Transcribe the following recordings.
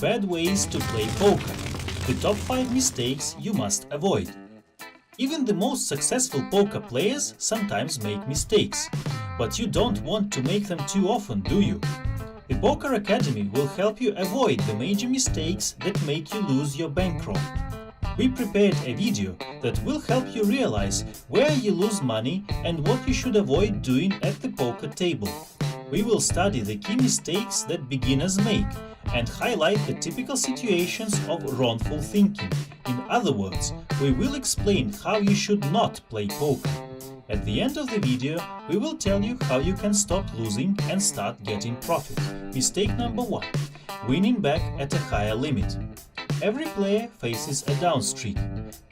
Bad ways to play poker. The top 5 mistakes you must avoid. Even the most successful poker players sometimes make mistakes, but you don't want to make them too often, do you? The Poker Academy will help you avoid the major mistakes that make you lose your bankroll. We prepared a video that will help you realize where you lose money and what you should avoid doing at the poker table. We will study the key mistakes that beginners make and highlight the typical situations of wrongful thinking. In other words, we will explain how you should not play poker. At the end of the video, we will tell you how you can stop losing and start getting profit. Mistake number 1. Winning back at a higher limit. Every player faces a down streak.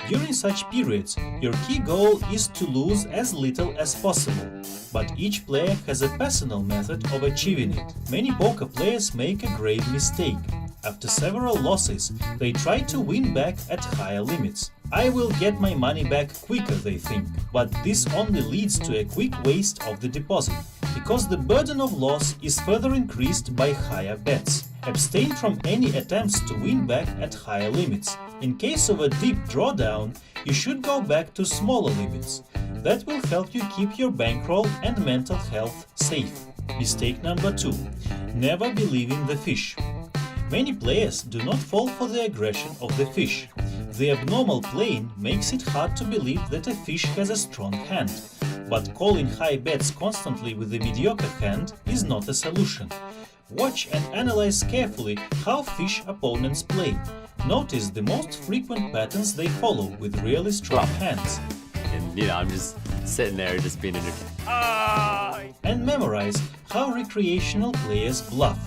During such periods, your key goal is to lose as little as possible. But each player has a personal method of achieving it. Many poker players make a grave mistake. After several losses, they try to win back at higher limits. I will get my money back quicker, they think. But this only leads to a quick waste of the deposit, because the burden of loss is further increased by higher bets. Abstain from any attempts to win back at higher limits. In case of a deep drawdown, you should go back to smaller limits. That will help you keep your bankroll and mental health safe. Mistake number 2. Never believe in the fish. Many players do not fall for the aggression of the fish. The abnormal playing makes it hard to believe that a fish has a strong hand. But calling high bets constantly with a mediocre hand is not a solution. Watch and analyze carefully how fish opponents play. Notice the most frequent patterns they follow with really strong hands. And I'm just sitting there just being And memorize how recreational players bluff.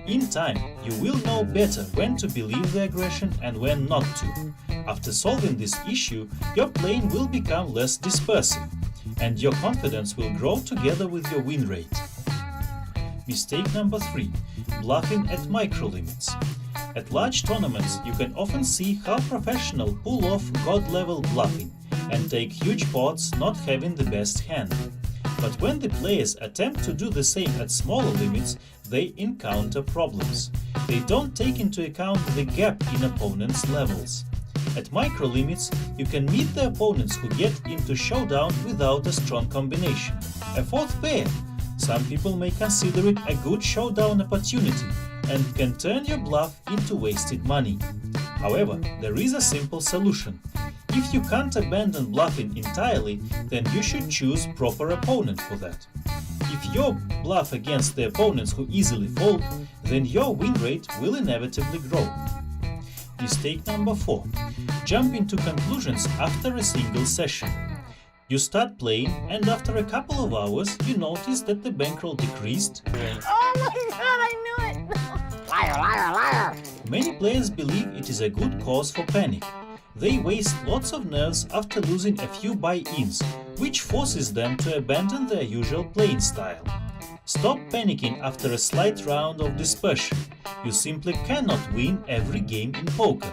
In time, you will know better when to believe the aggression and when not to. After solving this issue, your playing will become less dispersive, and your confidence will grow together with your win rate. Mistake number 3. Bluffing at micro limits. At large tournaments, you can often see how professionals pull off god-level bluffing and take huge pots not having the best hand. But when the players attempt to do the same at smaller limits, they encounter problems. They don't take into account the gap in opponents' levels. At micro limits, you can meet the opponents who get into showdown without a strong combination. A fourth pair. Some people may consider it a good showdown opportunity and can turn your bluff into wasted money. However, there is a simple solution. If you can't abandon bluffing entirely, then you should choose proper opponent for that. If you bluff against the opponents who easily fold, then your win rate will inevitably grow. Mistake number 4. Jump into conclusions after a single session. You start playing, and after a couple of hours, you notice that the bankroll decreased. Oh my god, I knew it! Liar, liar, liar! Many players believe it is a good cause for panic. They waste lots of nerves after losing a few buy-ins, which forces them to abandon their usual playing style. Stop panicking after a slight round of dispersion. You simply cannot win every game in poker.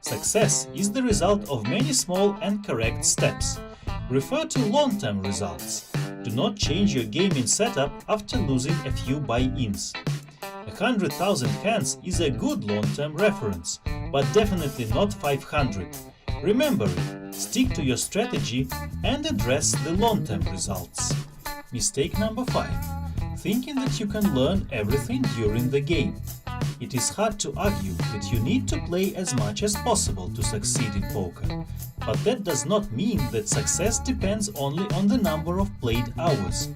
Success is the result of many small and correct steps. Refer to long-term results. Do not change your gaming setup after losing a few buy-ins. 100,000 hands is a good long-term reference, but definitely not 500. Remember it, stick to your strategy and address the long-term results. Mistake number 5. Thinking that you can learn everything during the game. It is hard to argue that you need to play as much as possible to succeed in poker. But that does not mean that success depends only on the number of played hours.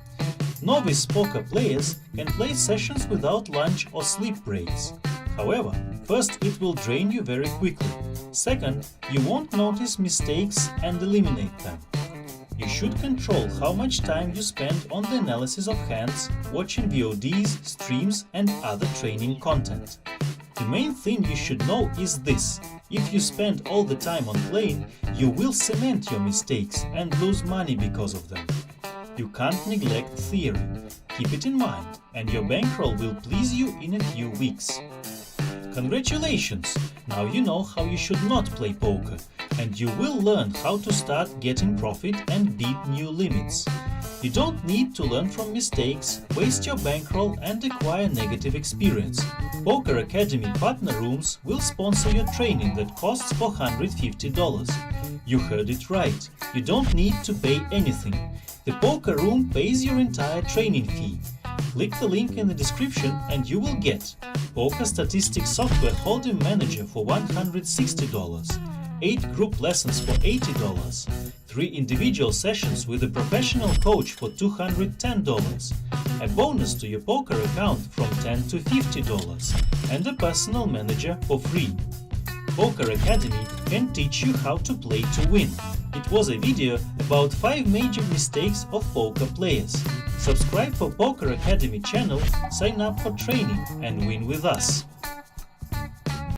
Novice poker players can play sessions without lunch or sleep breaks. However, first it will drain you very quickly. Second, you won't notice mistakes and eliminate them. You should control how much time you spend on the analysis of hands, watching VODs, streams and other training content. The main thing you should know is this: if you spend all the time on playing, you will cement your mistakes and lose money because of them. You can't neglect theory. Keep it in mind, and your bankroll will please you in a few weeks. Congratulations! Now you know how you should not play poker, and you will learn how to start getting profit and beat new limits. You don't need to learn from mistakes, waste your bankroll and acquire negative experience. Poker Academy partner rooms will sponsor your training that costs $450. You heard it right. You don't need to pay anything. The poker room pays your entire training fee. Click the link in the description and you will get Poker Statistics Software Hold'em Manager for $160, 8 group lessons for $80, 3 individual sessions with a professional coach for $210, a bonus to your poker account from $10 to $50, and a personal manager for free. Poker Academy can teach you how to play to win. It was a video about 5 major mistakes of poker players. Subscribe for Poker Academy channel, sign up for training and win with us.